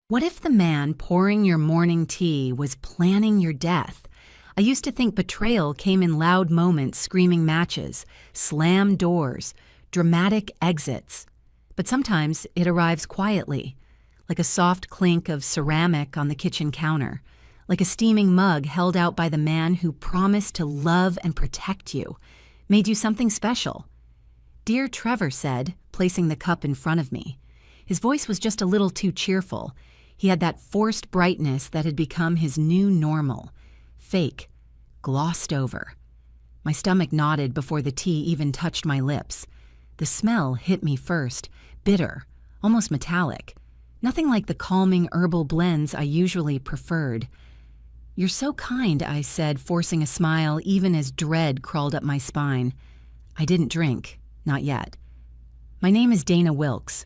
What if the man pouring your morning tea was planning your death? I used to think betrayal came in loud moments, screaming matches, slammed doors, dramatic exits. But sometimes it arrives quietly, like a soft clink of ceramic on the kitchen counter, like a steaming mug held out by the man who promised to love and protect you, made you something special. "Dear Trevor," said, placing the cup in front of me. His voice was just a little too cheerful. He had that forced brightness that had become his new normal. Fake, glossed over. My stomach nodded before the tea even touched my lips. The smell hit me first, bitter, almost metallic. Nothing like the calming herbal blends I usually preferred. "You're so kind," I said, forcing a smile even as dread crawled up my spine. I didn't drink, not yet. "My name is Dana Wilkes.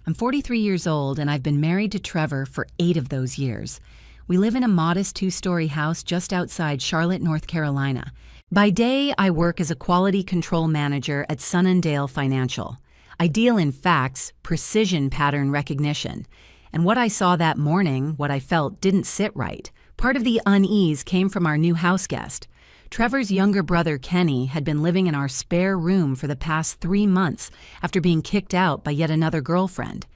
I'm 43 years old, and I've been married to Trevor for 8 of those years. We live in a modest 2-story house just outside Charlotte, North Carolina. By day, I work as a quality control manager at Sunnendale Financial. I deal in facts, precision pattern recognition. And what I saw that morning, what I felt, didn't sit right. Part of the unease came from our new house guest. Trevor's younger brother, Kenny, had been living in our spare room for the past 3 months after being kicked out by yet another girlfriend.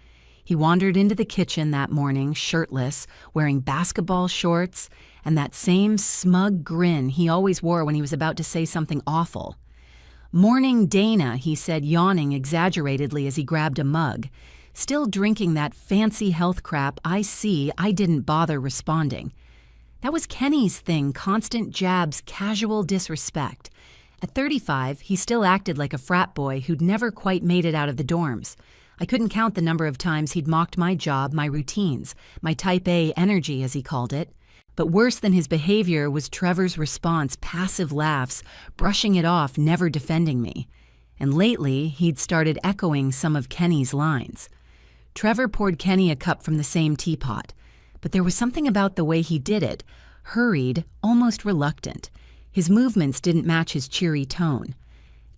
He wandered into the kitchen that morning, shirtless, wearing basketball shorts, and that same smug grin he always wore when he was about to say something awful. "Morning, Dana," he said, yawning exaggeratedly as he grabbed a mug. Still drinking that fancy health crap, I didn't bother responding. That was Kenny's thing, constant jabs, casual disrespect. At 35, he still acted like a frat boy who'd never quite made it out of the dorms. I couldn't count the number of times he'd mocked my job, my routines, my type A energy, as he called it. But worse than his behavior was Trevor's response, passive laughs, brushing it off, never defending me. And lately, he'd started echoing some of Kenny's lines. Trevor poured Kenny a cup from the same teapot. But there was something about the way he did it, hurried, almost reluctant. His movements didn't match his cheery tone.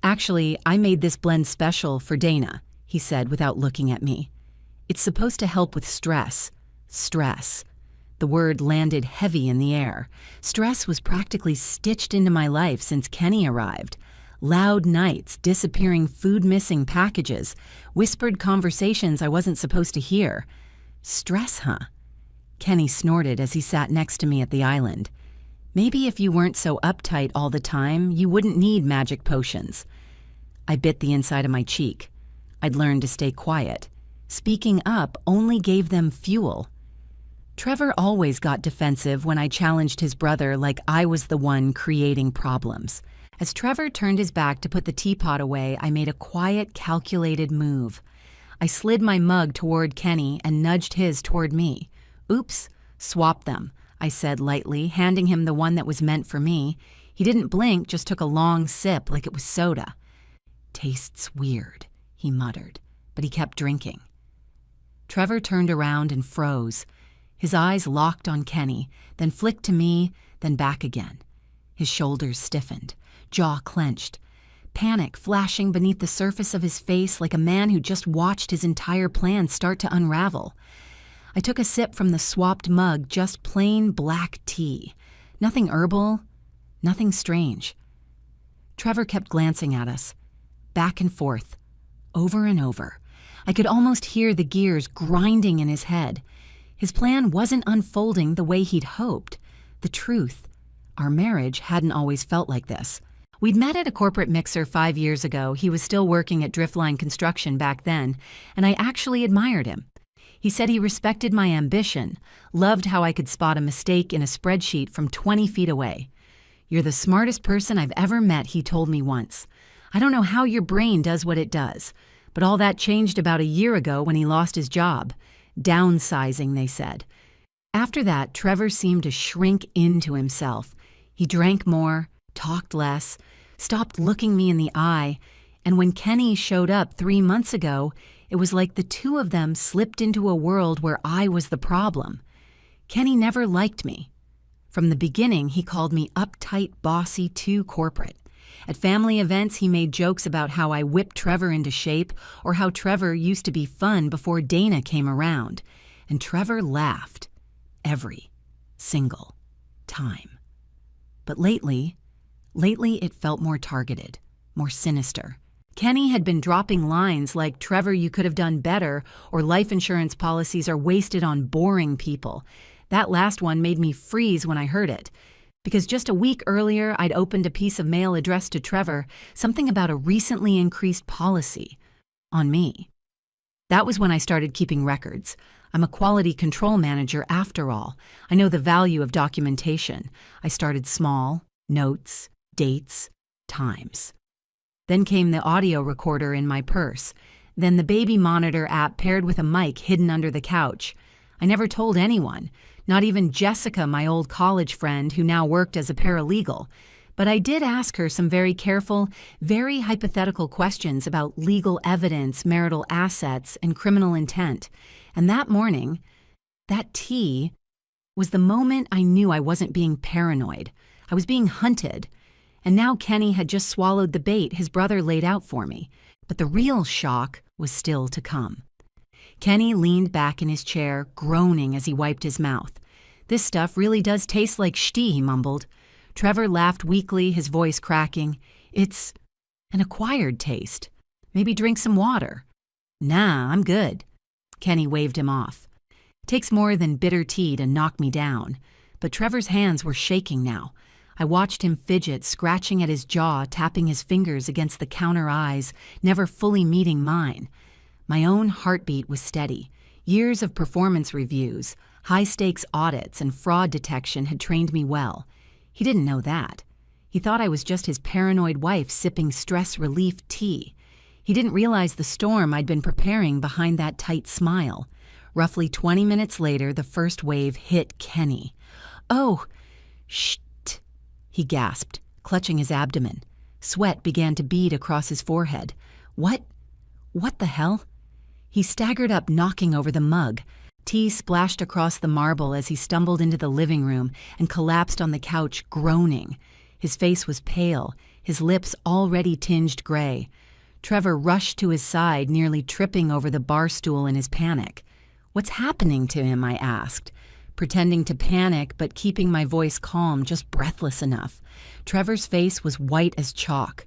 "Actually, I made this blend special for Dana," he said without looking at me. "It's supposed to help with stress." Stress. The word landed heavy in the air. Stress was practically stitched into my life since Kenny arrived. Loud nights, disappearing food-missing packages, whispered conversations I wasn't supposed to hear. Stress, huh? Kenny snorted as he sat next to me at the island. "Maybe if you weren't so uptight all the time, you wouldn't need magic potions." I bit the inside of my cheek. I'd learned to stay quiet. Speaking up only gave them fuel. Trevor always got defensive when I challenged his brother like I was the one creating problems. As Trevor turned his back to put the teapot away, I made a quiet, calculated move. I slid my mug toward Kenny and nudged his toward me. "Oops, swap them," I said lightly, handing him the one that was meant for me. He didn't blink, just took a long sip like it was soda. "Tastes weird," he muttered, but he kept drinking. Trevor turned around and froze. His eyes locked on Kenny, then flicked to me, then back again. His shoulders stiffened, jaw clenched, panic flashing beneath the surface of his face like a man who just watched his entire plan start to unravel. I took a sip from the swapped mug, just plain black tea. Nothing herbal, nothing strange. Trevor kept glancing at us, back and forth, over and over. I could almost hear the gears grinding in his head. His plan wasn't unfolding the way he'd hoped. The truth, our marriage hadn't always felt like this. We'd met at a corporate mixer 5 years ago. He was still working at Driftline Construction back then, and I actually admired him. He said he respected my ambition, loved how I could spot a mistake in a spreadsheet from 20 feet away. "You're the smartest person I've ever met," he told me once. "I don't know how your brain does what it does, but all that changed about a year ago when he lost his job. Downsizing, they said." After that, Trevor seemed to shrink into himself. He drank more, talked less, stopped looking me in the eye, and when Kenny showed up 3 months ago, it was like the two of them slipped into a world where I was the problem. Kenny never liked me. From the beginning, he called me uptight, bossy, too corporate. At family events, he made jokes about how I whipped Trevor into shape or how Trevor used to be fun before Dana came around. and Trevor laughed every single time. But lately it felt more targeted, more sinister. Kenny had been dropping lines like, "Trevor, you could have done better," or "life insurance policies are wasted on boring people." That last one made me freeze when I heard it, because just a week earlier I'd opened a piece of mail addressed to Trevor, something about a recently increased policy on me. That was when I started keeping records. I'm a quality control manager after all. I know the value of documentation. I started small, notes, dates, times. Then came the audio recorder in my purse. Then the baby monitor app paired with a mic hidden under the couch. I never told anyone, not even Jessica, my old college friend who now worked as a paralegal. But I did ask her some very careful, very hypothetical questions about legal evidence, marital assets, and criminal intent. And that morning, that tea, was the moment I knew I wasn't being paranoid. I was being hunted. And now Kenny had just swallowed the bait his brother laid out for me. But the real shock was still to come. Kenny leaned back in his chair, groaning as he wiped his mouth. "This stuff really does taste like shti," he mumbled. Trevor laughed weakly, his voice cracking. "It's an acquired taste. Maybe drink some water." "Nah, I'm good." Kenny waved him off. "Takes more than bitter tea to knock me down." But Trevor's hands were shaking now. I watched him fidget, scratching at his jaw, tapping his fingers against the counter eyes, never fully meeting mine. My own heartbeat was steady. Years of performance reviews, high-stakes audits, and fraud detection had trained me well. He didn't know that. He thought I was just his paranoid wife sipping stress relief tea. He didn't realize the storm I'd been preparing behind that tight smile. Roughly 20 minutes later, the first wave hit Kenny. "Oh, shh," he gasped, clutching his abdomen. Sweat began to bead across his forehead. What the hell?" He staggered up, knocking over the mug. Tea splashed across the marble as he stumbled into the living room and collapsed on the couch, groaning. His face was pale, his lips already tinged gray. Trevor rushed to his side, nearly tripping over the bar stool in his panic. "What's happening to him?" I asked, pretending to panic but keeping my voice calm, just breathless enough. Trevor's face was white as chalk.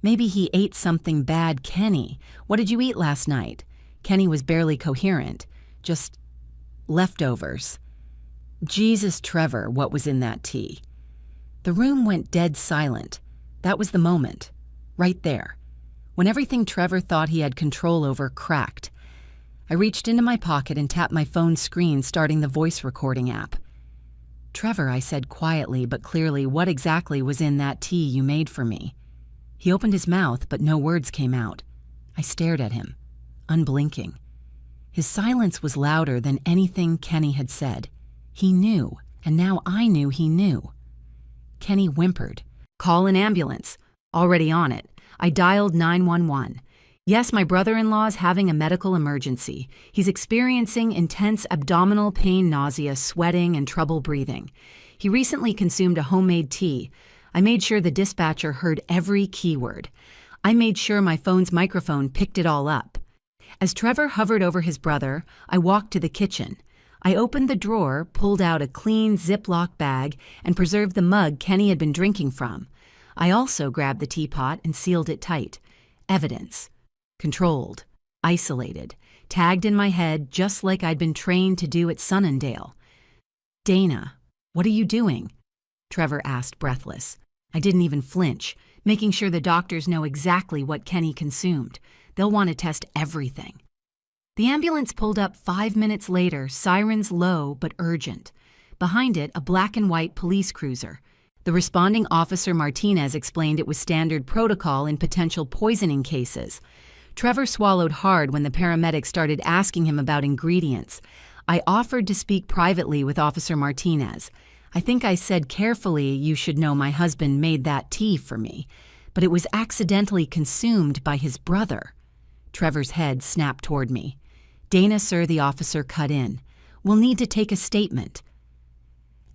"Maybe he ate something bad, Kenny. What did you eat last night?" Kenny was barely coherent. "Just leftovers." Jesus, Trevor, what was in that tea? The room went dead silent. That was the moment. Right there. When everything Trevor thought he had control over cracked. I reached into my pocket and tapped my phone's screen, starting the voice recording app. "Trevor," I said quietly but clearly, "what exactly was in that tea you made for me?" He opened his mouth, but no words came out. I stared at him, unblinking. His silence was louder than anything Kenny had said. He knew, and now I knew he knew. Kenny whimpered. "Call an ambulance." "Already on it." I dialed 911. "Yes, my brother-in-law's having a medical emergency. He's experiencing intense abdominal pain, nausea, sweating, and trouble breathing. He recently consumed a homemade tea." I made sure the dispatcher heard every keyword. I made sure my phone's microphone picked it all up. As Trevor hovered over his brother, I walked to the kitchen. I opened the drawer, pulled out a clean Ziploc bag, and preserved the mug Kenny had been drinking from. I also grabbed the teapot and sealed it tight. Evidence. Controlled. Isolated. Tagged in my head just like I'd been trained to do at Sunnendale. "Dana, what are you doing?" Trevor asked, breathless. I didn't even flinch, making sure the doctors know exactly what Kenny consumed. They'll want to test everything. The ambulance pulled up 5 minutes later, sirens low but urgent. Behind it, a black and white police cruiser. The responding officer, Martinez, explained it was standard protocol in potential poisoning cases. Trevor swallowed hard when the paramedics started asking him about ingredients. I offered to speak privately with Officer Martinez. I think I said carefully, "You should know my husband made that tea for me," but it was accidentally consumed by his brother. Trevor's head snapped toward me. "Dana, sir," the officer cut in. "We'll need to take a statement."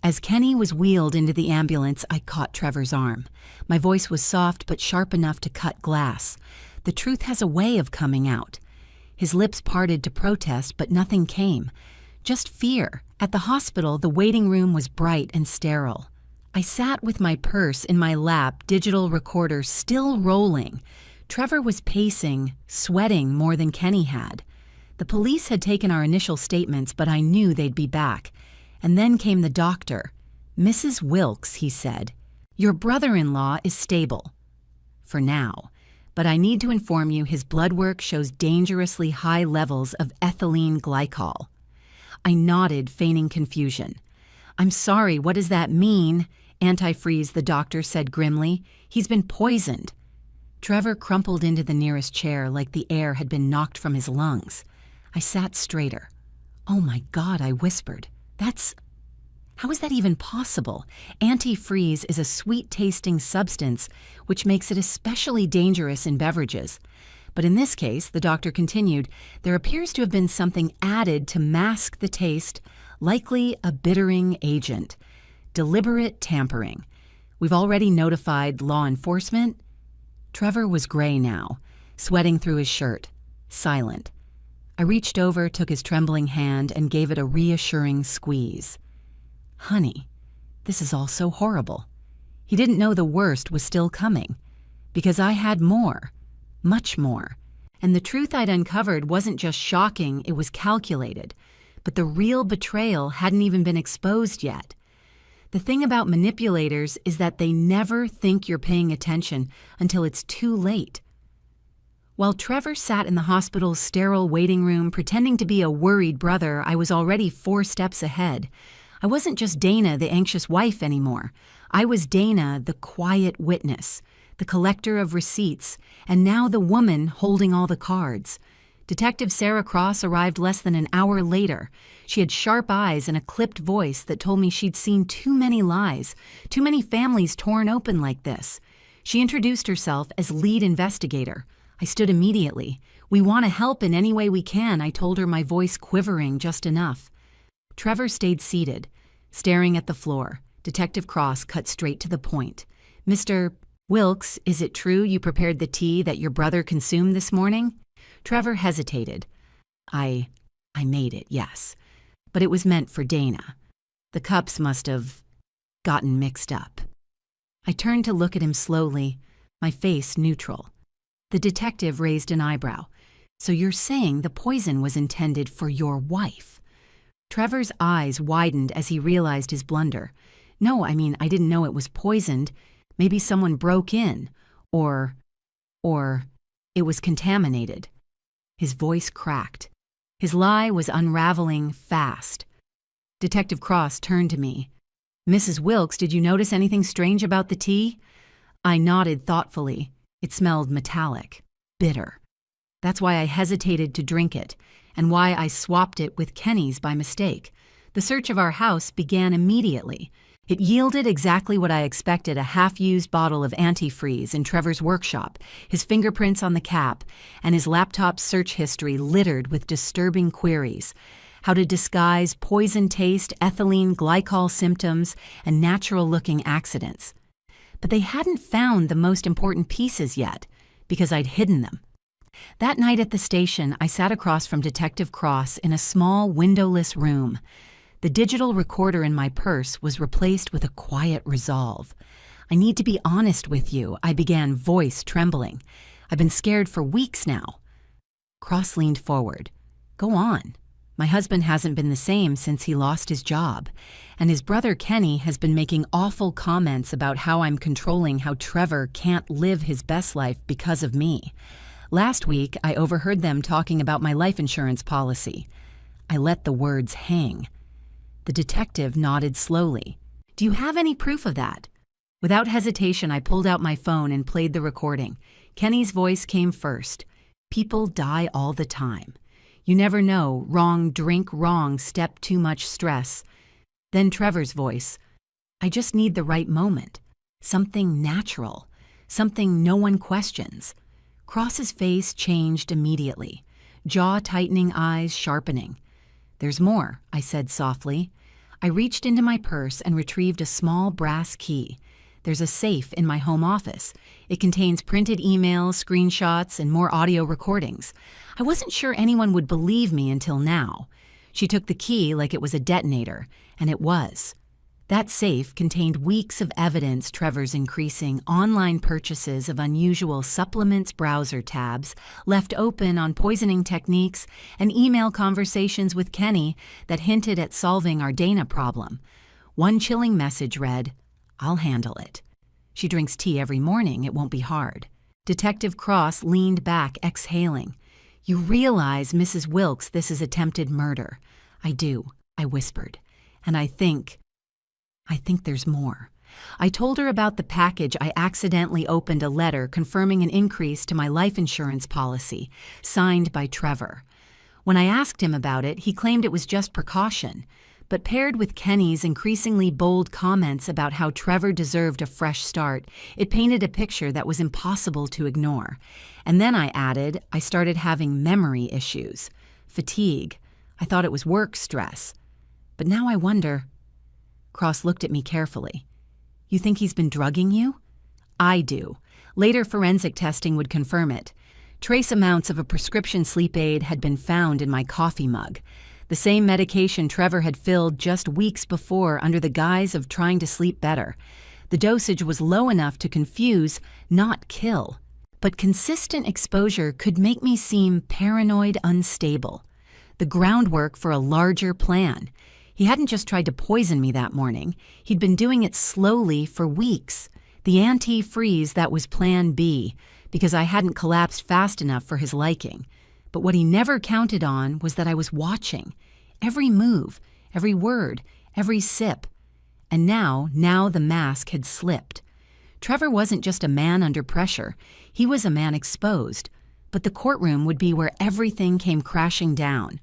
As Kenny was wheeled into the ambulance, I caught Trevor's arm. My voice was soft but sharp enough to cut glass. The truth has a way of coming out. His lips parted to protest, but nothing came. just fear. At the hospital, the waiting room was bright and sterile. I sat with my purse in my lap, digital recorder still rolling. Trevor was pacing, sweating more than Kenny had. The police had taken our initial statements, but I knew they'd be back. And then came the doctor. "Mrs. Wilkes," he said, "your brother-in-law is stable. For now. But I need to inform you his blood work shows dangerously high levels of ethylene glycol." I nodded, feigning confusion. "I'm sorry, what does that mean?" "Antifreeze," the doctor said grimly. "He's been poisoned." Trevor crumpled into the nearest chair like the air had been knocked from his lungs. I sat straighter. "Oh my God," I whispered. How is that even possible? Antifreeze is a sweet-tasting substance which makes it especially dangerous in beverages. But in this case, the doctor continued, there appears to have been something added to mask the taste, likely a bittering agent. Deliberate tampering. We've already notified law enforcement. Trevor was gray now, sweating through his shirt, silent. I reached over, took his trembling hand, and gave it a reassuring squeeze. "Honey, this is all so horrible." He didn't know the worst was still coming, because I had more, much more. And the truth I'd uncovered wasn't just shocking, it was calculated. But the real betrayal hadn't even been exposed yet. The thing about manipulators is that they never think you're paying attention until it's too late. While Trevor sat in the hospital's sterile waiting room pretending to be a worried brother, I was already 4 steps ahead. I wasn't just Dana, the anxious wife, anymore. I was Dana, the quiet witness, the collector of receipts, and now the woman holding all the cards. Detective Sarah Cross arrived less than an hour later. She had sharp eyes and a clipped voice that told me she'd seen too many lies, too many families torn open like this. She introduced herself as lead investigator. I stood immediately. "We want to help in any way we can," I told her, my voice quivering just enough. Trevor stayed seated, staring at the floor. Detective Cross cut straight to the point. "Mr. Wilkes, is it true you prepared the tea that your brother consumed this morning?" Trevor hesitated. I made it, yes. But it was meant for Dana. The cups must have gotten mixed up. I turned to look at him slowly, my face neutral. The detective raised an eyebrow. "So you're saying the poison was intended for your wife?" Trevor's eyes widened as he realized his blunder. "No, I didn't know it was poisoned. Maybe someone broke in. Or it was contaminated." His voice cracked. His lie was unraveling fast. Detective Cross turned to me. "Mrs. Wilkes, did you notice anything strange about the tea?" I nodded thoughtfully. It smelled metallic, bitter. That's why I hesitated to drink it, and why I swapped it with Kenny's by mistake. The search of our house began immediately. It yielded exactly what I expected, a half-used bottle of antifreeze in Trevor's workshop, his fingerprints on the cap, and his laptop's search history littered with disturbing queries. How to disguise poison taste, ethylene glycol symptoms, and natural-looking accidents. But they hadn't found the most important pieces yet, because I'd hidden them. That night at the station, I sat across from Detective Cross in a small, windowless room. The digital recorder in my purse was replaced with a quiet resolve. "I need to be honest with you," I began, voice trembling. "I've been scared for weeks now." Cross leaned forward. "Go on. My husband hasn't been the same since he lost his job, and his brother Kenny has been making awful comments about how I'm controlling how Trevor can't live his best life because of me. Last week, I overheard them talking about my life insurance policy." I let the words hang. The detective nodded slowly. "Do you have any proof of that?" Without hesitation, I pulled out my phone and played the recording. Kenny's voice came first. "People die all the time. You never know, wrong drink, wrong step, too much stress." Then Trevor's voice. "I just need the right moment. Something natural. Something no one questions." Cross's face changed immediately. Jaw tightening, eyes sharpening. "There's more," I said softly. I reached into my purse and retrieved a small brass key. There's a safe in my home office. It contains printed emails, screenshots, and more audio recordings. I wasn't sure anyone would believe me until now. She took the key like it was a detonator, and it was. That safe contained weeks of evidence Trevor's increasing online purchases of unusual supplements browser tabs left open on poisoning techniques and email conversations with Kenny that hinted at solving our Dana problem. One chilling message read, "I'll handle it. She drinks tea every morning, it won't be hard." Detective Cross leaned back, exhaling. "You realize, Mrs. Wilkes, this is attempted murder." "I do," I whispered. "And I think there's more." I told her about the package I accidentally opened, a letter confirming an increase to my life insurance policy, signed by Trevor. When I asked him about it, he claimed it was just precaution, but paired with Kenny's increasingly bold comments about how Trevor deserved a fresh start, it painted a picture that was impossible to ignore. And then I added, I started having memory issues, fatigue. I thought it was work stress. But now I wonder. Cross looked at me carefully. "You think he's been drugging you?" "I do." Later forensic testing would confirm it. Trace amounts of a prescription sleep aid had been found in my coffee mug. The same medication Trevor had filled just weeks before under the guise of trying to sleep better. The dosage was low enough to confuse, not kill. But consistent exposure could make me seem paranoid, unstable. The groundwork for a larger plan. He hadn't just tried to poison me that morning. He'd been doing it slowly for weeks. The anti-freeze that was Plan B, because I hadn't collapsed fast enough for his liking. But what he never counted on was that I was watching. Every move, every word, every sip. And now the mask had slipped. Trevor wasn't just a man under pressure. He was a man exposed. But the courtroom would be where everything came crashing down.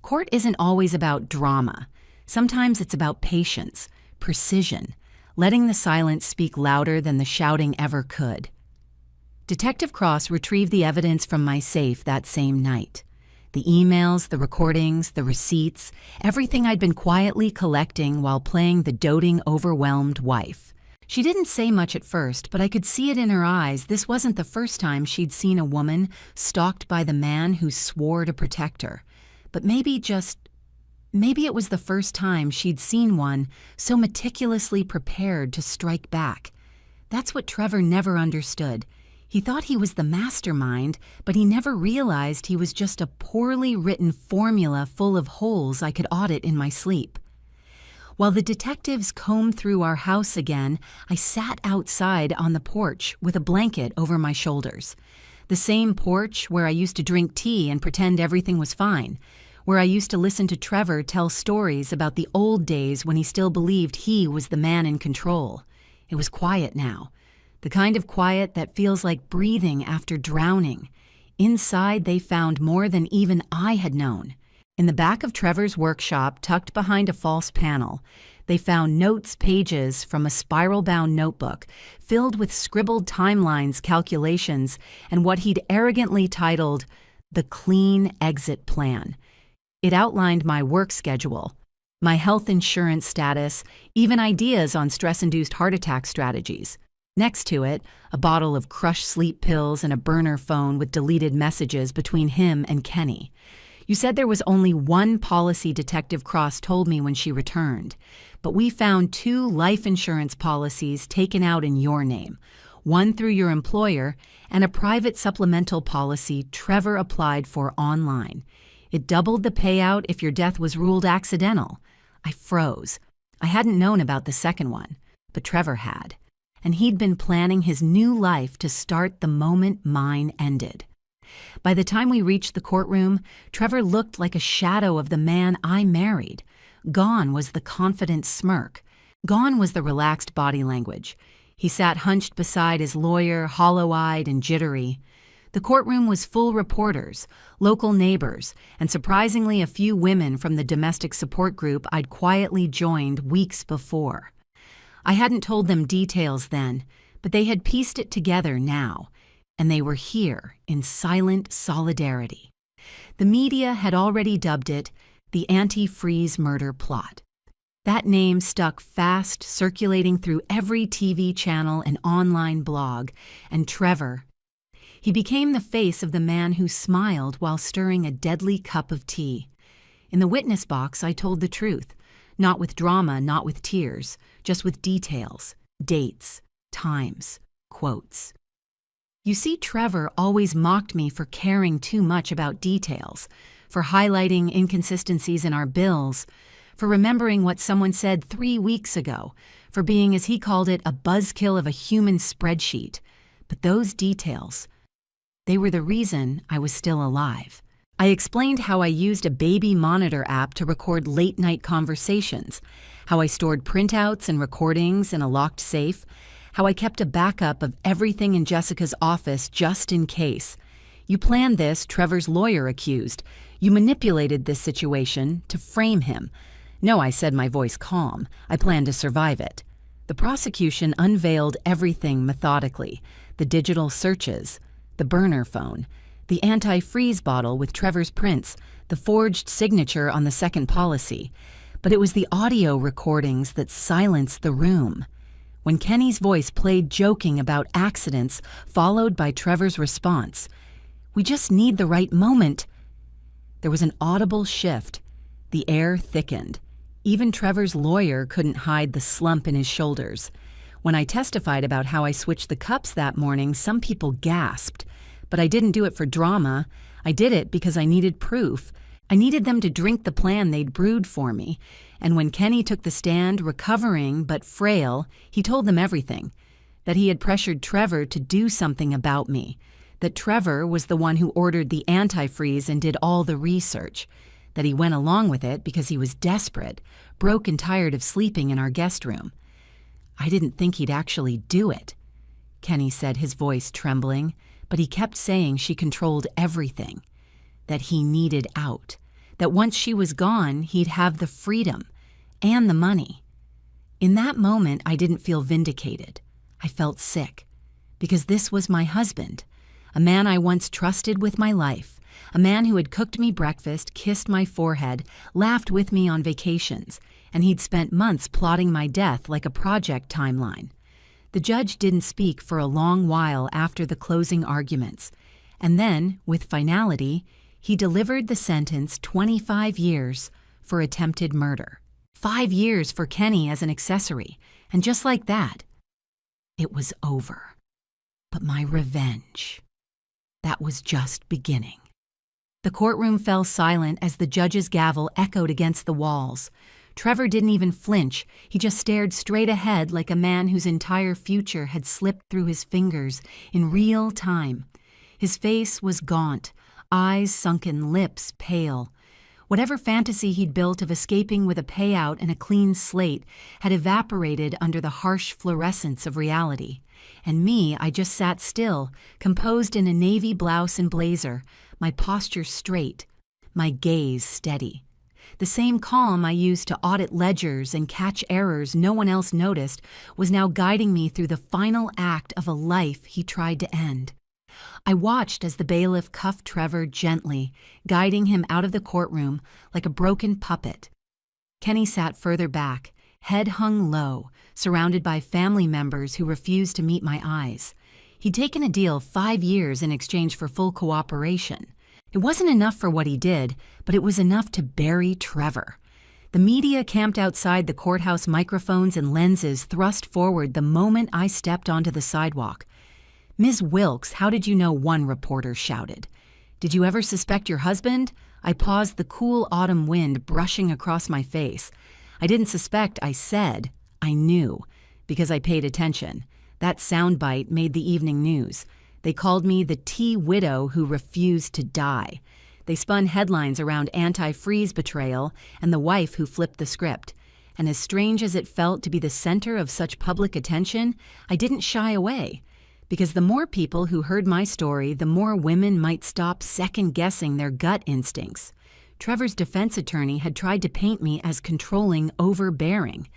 Court isn't always about drama. Sometimes it's about patience, precision, letting the silence speak louder than the shouting ever could. Detective Cross retrieved the evidence from my safe that same night. The emails, the recordings, the receipts, everything I'd been quietly collecting while playing the doting, overwhelmed wife. She didn't say much at first, but I could see it in her eyes. This wasn't the first time she'd seen a woman stalked by the man who swore to protect her. But maybe it was the first time she'd seen one so meticulously prepared to strike back. That's what Trevor never understood. He thought he was the mastermind, but he never realized he was just a poorly written formula full of holes I could audit in my sleep. While the detectives combed through our house again, I sat outside on the porch with a blanket over my shoulders. The same porch where I used to drink tea and pretend everything was fine, where I used to listen to Trevor tell stories about the old days when he still believed he was the man in control. It was quiet now. The kind of quiet that feels like breathing after drowning. Inside, they found more than even I had known. In the back of Trevor's workshop, tucked behind a false panel, they found notes pages from a spiral-bound notebook filled with scribbled timelines, calculations, and what he'd arrogantly titled the Clean Exit Plan. It outlined my work schedule, my health insurance status, even ideas on stress-induced heart attack strategies. Next to it, a bottle of crushed sleep pills and a burner phone with deleted messages between him and Kenny. "You said there was only one policy," Detective Cross told me when she returned. "But we found 2 life insurance policies taken out in your name, one through your employer and a private supplemental policy Trevor applied for online. It doubled the payout if your death was ruled accidental." I froze. I hadn't known about the second one, but Trevor had. And he'd been planning his new life to start the moment mine ended. By the time we reached the courtroom, Trevor looked like a shadow of the man I married. Gone was the confident smirk. Gone was the relaxed body language. He sat hunched beside his lawyer, hollow-eyed and jittery. The courtroom was full reporters, local neighbors, and surprisingly a few women from the domestic support group I'd quietly joined weeks before. I hadn't told them details then, but they had pieced it together now, and they were here in silent solidarity. The media had already dubbed it the anti-freeze murder plot. That name stuck fast, circulating through every TV channel and online blog, and Trevor, he became the face of the man who smiled while stirring a deadly cup of tea. In the witness box, I told the truth. Not with drama, not with tears, just with details, dates, times, quotes. You see, Trevor always mocked me for caring too much about details, for highlighting inconsistencies in our bills, for remembering what someone said 3 weeks ago, for being, as he called it, a buzzkill of a human spreadsheet. But those details, they were the reason I was still alive. I explained how I used a baby monitor app to record late-night conversations, how I stored printouts and recordings in a locked safe, how I kept a backup of everything in Jessica's office just in case. You planned this, Trevor's lawyer accused. You manipulated this situation to frame him. No, I said, my voice calm. I planned to survive it. The prosecution unveiled everything methodically. The digital searches, the burner phone, the antifreeze bottle with Trevor's prints, the forged signature on the second policy. But it was the audio recordings that silenced the room. When Kenny's voice played joking about accidents, followed by Trevor's response, "We just need the right moment." There was an audible shift. The air thickened. Even Trevor's lawyer couldn't hide the slump in his shoulders. When I testified about how I switched the cups that morning, some people gasped. But I didn't do it for drama. I did it because I needed proof. I needed them to drink the plan they'd brewed for me. And when Kenny took the stand, recovering but frail, he told them everything. That he had pressured Trevor to do something about me. That Trevor was the one who ordered the antifreeze and did all the research. That he went along with it because he was desperate, broke and tired of sleeping in our guest room. I didn't think he'd actually do it, Kenny said, his voice trembling, but he kept saying she controlled everything. That he needed out. That once she was gone, he'd have the freedom and the money. In that moment, I didn't feel vindicated. I felt sick, because this was my husband, a man I once trusted with my life, a man who had cooked me breakfast, kissed my forehead, laughed with me on vacations, and he'd spent months plotting my death like a project timeline. The judge didn't speak for a long while after the closing arguments, and then, with finality, he delivered the sentence 25 years for attempted murder. 5 years for Kenny as an accessory, and just like that, it was over. But my revenge, that was just beginning. The courtroom fell silent as the judge's gavel echoed against the walls. Trevor didn't even flinch. He just stared straight ahead like a man whose entire future had slipped through his fingers in real time. His face was gaunt, eyes sunken, lips pale. Whatever fantasy he'd built of escaping with a payout and a clean slate had evaporated under the harsh fluorescence of reality. And me, I just sat still, composed in a navy blouse and blazer, my posture straight, my gaze steady. The same calm I used to audit ledgers and catch errors no one else noticed was now guiding me through the final act of a life he tried to end. I watched as the bailiff cuffed Trevor gently, guiding him out of the courtroom like a broken puppet. Kenny sat further back, head hung low, surrounded by family members who refused to meet my eyes. He'd taken a deal 5 years in exchange for full cooperation. It wasn't enough for what he did, but it was enough to bury Trevor. The media camped outside the courthouse, microphones and lenses thrust forward the moment I stepped onto the sidewalk. "Ms. Wilkes, how did you know?" one reporter shouted. "Did you ever suspect your husband?" I paused, the cool autumn wind brushing across my face. I didn't suspect, I said. I knew, because I paid attention. That soundbite made the evening news. They called me the T-widow who refused to die. They spun headlines around anti-freeze betrayal and the wife who flipped the script. And as strange as it felt to be the center of such public attention, I didn't shy away. Because the more people who heard my story, the more women might stop second-guessing their gut instincts. Trevor's defense attorney had tried to paint me as controlling, overbearing,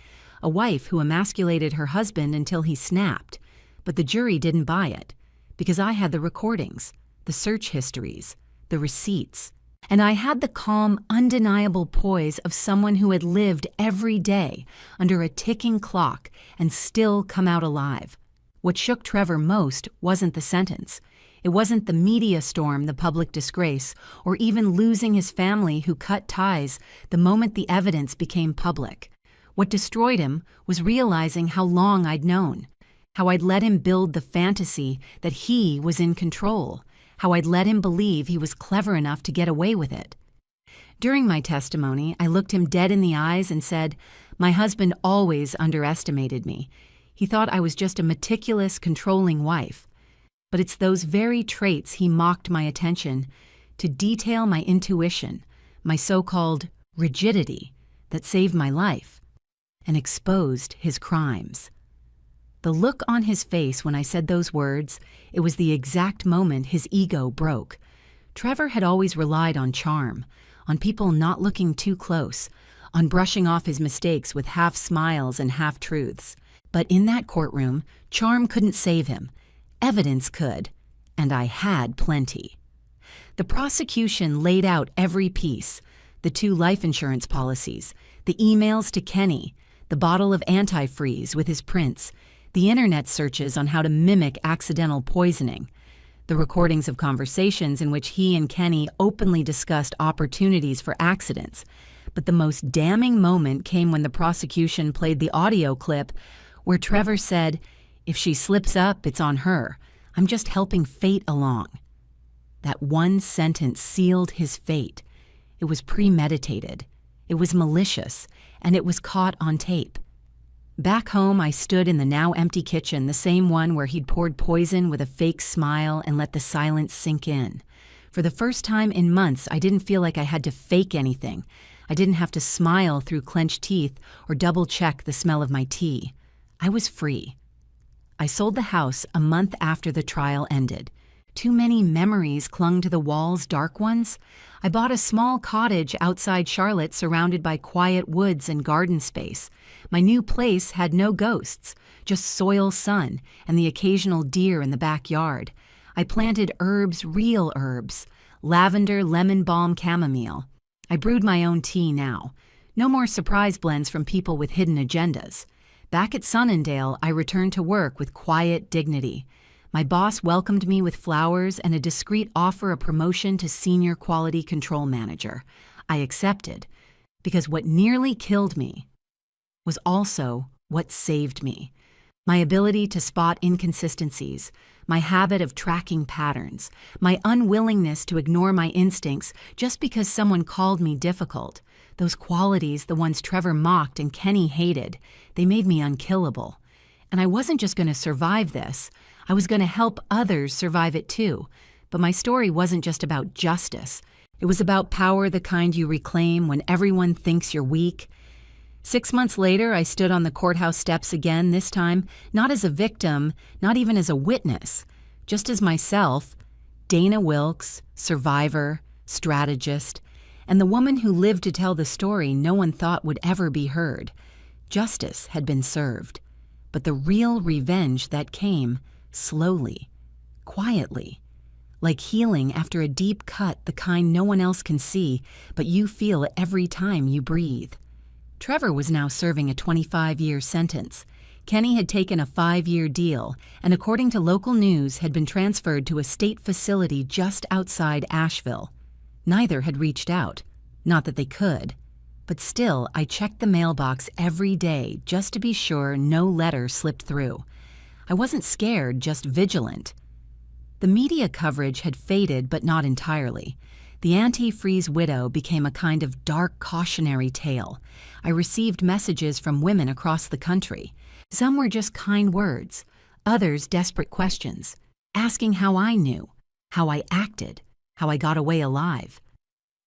a wife who emasculated her husband until he snapped. But the jury didn't buy it, because I had the recordings, the search histories, the receipts, and I had the calm, undeniable poise of someone who had lived every day under a ticking clock and still come out alive. What shook Trevor most wasn't the sentence. It wasn't the media storm, the public disgrace, or even losing his family who cut ties the moment the evidence became public. What destroyed him was realizing how long I'd known, how I'd let him build the fantasy that he was in control, how I'd let him believe he was clever enough to get away with it. During my testimony, I looked him dead in the eyes and said, "My husband always underestimated me. He thought I was just a meticulous, controlling wife. But it's those very traits he mocked my attention to detail my intuition, my so-called rigidity, that saved my life and exposed his crimes." The look on his face when I said those words, it was the exact moment his ego broke. Trevor had always relied on charm, on people not looking too close, on brushing off his mistakes with half smiles and half truths. But in that courtroom, charm couldn't save him. Evidence could, and I had plenty. The prosecution laid out every piece: the 2 life insurance policies, the emails to Kenny, the bottle of antifreeze with his prints, the internet searches on how to mimic accidental poisoning, the recordings of conversations in which he and Kenny openly discussed opportunities for accidents. But the most damning moment came when the prosecution played the audio clip where Trevor said, "If she slips up, it's on her. I'm just helping fate along." That one sentence sealed his fate. It was premeditated. It was malicious, and it was caught on tape. Back home, I stood in the now empty kitchen, the same one where he'd poured poison with a fake smile and let the silence sink in. For the first time in months, I didn't feel like I had to fake anything. I didn't have to smile through clenched teeth or double-check the smell of my tea. I was free. I sold the house a month after the trial ended. Too many memories clung to the walls, dark ones. I bought a small cottage outside Charlotte surrounded by quiet woods and garden space. My new place had no ghosts, just soil, sun, and the occasional deer in the backyard. I planted herbs, real herbs: lavender, lemon balm, chamomile. I brewed my own tea now. No more surprise blends from people with hidden agendas. Back at Sunnindale, I returned to work with quiet dignity. My boss welcomed me with flowers and a discreet offer of promotion to senior quality control manager. I accepted, because what nearly killed me was also what saved me. My ability to spot inconsistencies, my habit of tracking patterns, my unwillingness to ignore my instincts just because someone called me difficult. Those qualities, the ones Trevor mocked and Kenny hated, they made me unkillable. And I wasn't just going to survive this. I was going to help others survive it too. But my story wasn't just about justice. It was about power, the kind you reclaim when everyone thinks you're weak. 6 months later, I stood on the courthouse steps again, this time not as a victim, not even as a witness, just as myself, Dana Wilkes, survivor, strategist, and the woman who lived to tell the story no one thought would ever be heard. Justice had been served, but the real revenge that came slowly, quietly, like healing after a deep cut, the kind no one else can see, but you feel every time you breathe. Trevor was now serving a 25-year sentence. Kenny had taken a 5-year deal, and according to local news, had been transferred to a state facility just outside Asheville. Neither had reached out. Not that they could. But still, I checked the mailbox every day just to be sure no letter slipped through. I wasn't scared, just vigilant. The media coverage had faded, but not entirely. The antifreeze widow became a kind of dark cautionary tale. I received messages from women across the country. Some were just kind words, others desperate questions, asking how I knew, how I acted, how I got away alive.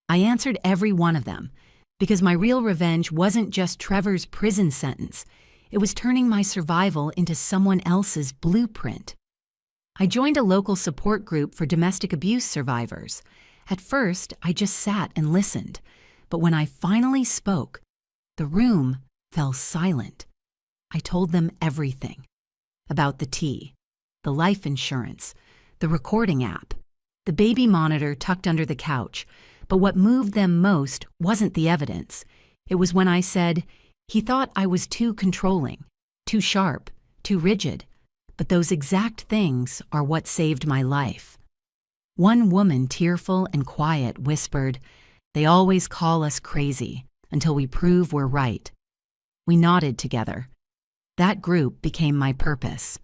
I answered every one of them, because my real revenge wasn't just Trevor's prison sentence. It was turning my survival into someone else's blueprint. I joined a local support group for domestic abuse survivors. At first, I just sat and listened, but when I finally spoke, the room fell silent. I told them everything. About the tea, the life insurance, the recording app, the baby monitor tucked under the couch. But what moved them most wasn't the evidence. It was when I said, he thought I was too controlling, too sharp, too rigid. But those exact things are what saved my life. One woman, tearful and quiet, whispered, "They always call us crazy until we prove we're right." We nodded together. That group became my purpose.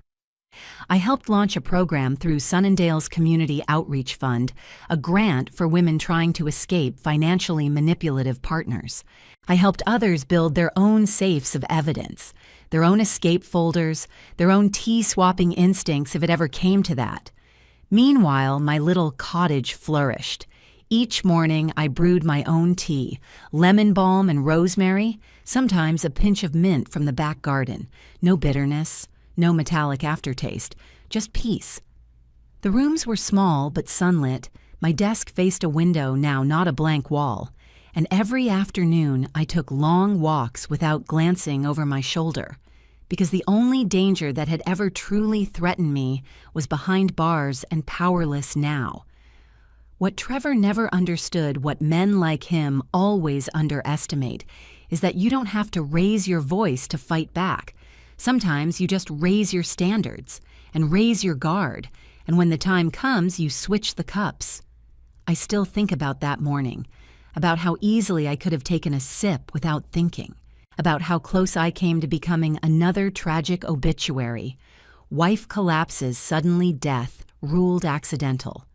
I helped launch a program through Sunningdale's Community Outreach Fund, a grant for women trying to escape financially manipulative partners. I helped others build their own safes of evidence, their own escape folders, their own tea-swapping instincts if it ever came to that. Meanwhile, my little cottage flourished. Each morning, I brewed my own tea, lemon balm and rosemary, sometimes a pinch of mint from the back garden. No bitterness, no metallic aftertaste, just peace. The rooms were small but sunlit. My desk faced a window now, not a blank wall. And every afternoon, I took long walks without glancing over my shoulder, because the only danger that had ever truly threatened me was behind bars and powerless now. What Trevor never understood, what men like him always underestimate, is that you don't have to raise your voice to fight back. Sometimes you just raise your standards and raise your guard, and when the time comes, you switch the cups. I still think about that morning, about how easily I could have taken a sip without thinking, about how close I came to becoming another tragic obituary. Wife collapses, suddenly death, ruled accidental.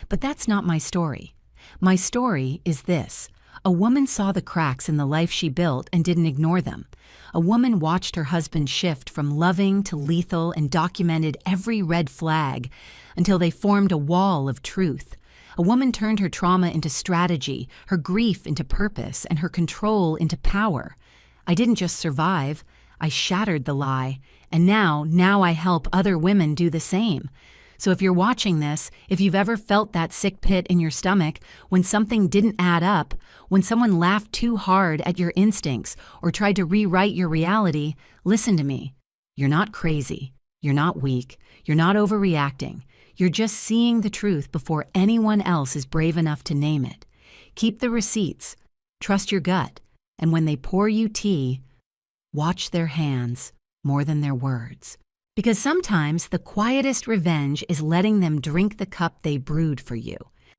But that's not my story. My story is this. A woman saw the cracks in the life she built and didn't ignore them. A woman watched her husband shift from loving to lethal and documented every red flag until they formed a wall of truth. A woman turned her trauma into strategy, her grief into purpose, and her control into power. I didn't just survive, I shattered the lie, and now I help other women do the same. So if you're watching this, if you've ever felt that sick pit in your stomach when something didn't add up, when someone laughed too hard at your instincts or tried to rewrite your reality, listen to me. You're not crazy. You're not weak. You're not overreacting. You're just seeing the truth before anyone else is brave enough to name it. Keep the receipts. Trust your gut. And when they pour you tea, watch their hands more than their words. Because sometimes the quietest revenge is letting them drink the cup they brewed for you.